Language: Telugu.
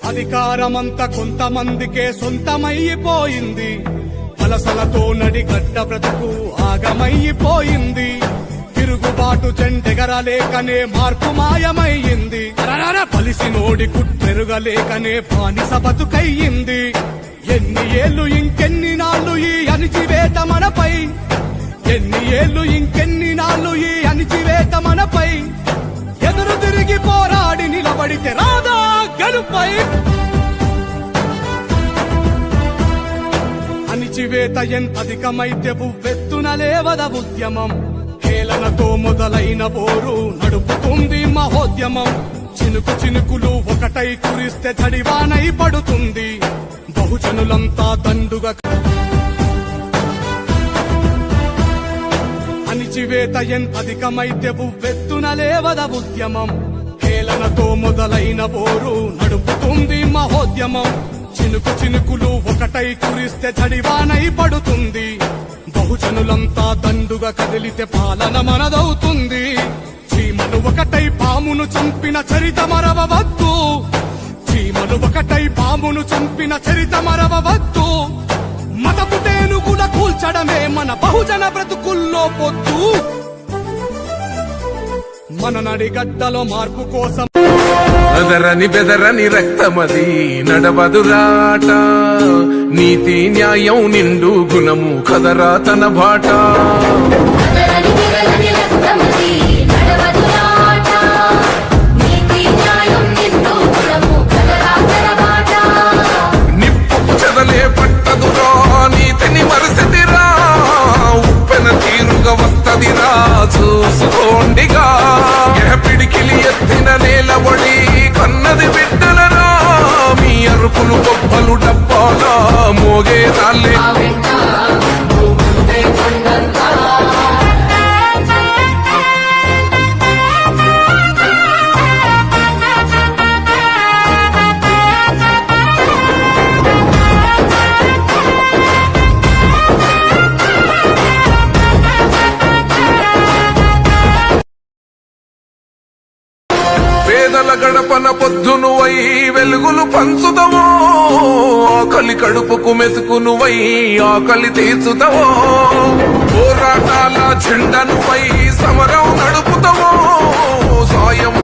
అధికారమంతా కొంతమందికే సొంతమైపోయింది. వలసలతో నడిగడ్డ బ్రతుకు ఆగమైపోయింది. తిరుగుబాటు జెండెగరలేకనే మార్పు మాయమయ్యింది. పలిసినోడి కుట్టెరుగలేకనే బానిస బతుకయ్యింది. ఎన్ని ఏళ్ళు ఇంకెన్ని నాళ్ళు ఈ అణిచివేత మనపై, ఎన్ని ఏళ్ళు ఇంకెన్ని నాళ్ళు ఈ అణిచివేత మనపై. ఎదురు తిరిగి పోరాడి నిలబడితే రాదా గెలుపై. అణిచివేత ఎంతధికమైతే ఉవ్వెత్తున లేవద ఉద్యమం. హేళనతో మొదలైన పోరు నడుపుతుంది మహోద్యమం. చినుకు చినుకులు ఒకటై కురిస్తే చడివానై పడుతుంది. బహుజనులంతా దండుగా అణిచివేత ఎంతధికమైతే ఉవ్వెత్తున లేవద ఉద్యమం. హేళనతో మొదలైన పోరు నడుపుతుంది మహోద్యమం. చినుకు చినుకులు ఒకటై కురిస్తే చడివానై పడుతుంది. బహుజనులంతా దండుగా కదిలితే పాలన మనదవుతుంది. చీమలు ఒకటై పామును చంపిన చరిత మరవవద్దు. చీమలు ఒకటై పామును చంపిన చరిత మరవవద్దు. మతపు టేనుగుల కూల్చడమే మన బహుజన బ్రతుకుల్లో పొద్దు. మన నడిగడ్డలో మార్పు కోసం బెదరని బెదరని రక్తమది నడవదురాట. నీతి న్యాయం నిండు గుణము కదరా తన బాట. నిప్పు చెదలే పట్టదురా నీతిని మరసిదిరా. ఉప్పెన తీరుగా వస్తదిరా చూసుకోండిగా. పిడికిలి ఎత్తిన నేలబడి కన్నది బిడ్డలరా. మీ అరుపులు గొప్పలు డబ్బాలా మోగే రాలే. పేదల గడపన పొద్దునువై వెలుగులు పంచుదవో. ఆకలి కడుపుకు మెతుకునువై ఆకలి తీర్చుదవో. పోరాటాల జెండనువై సమరం నడుపుతావో.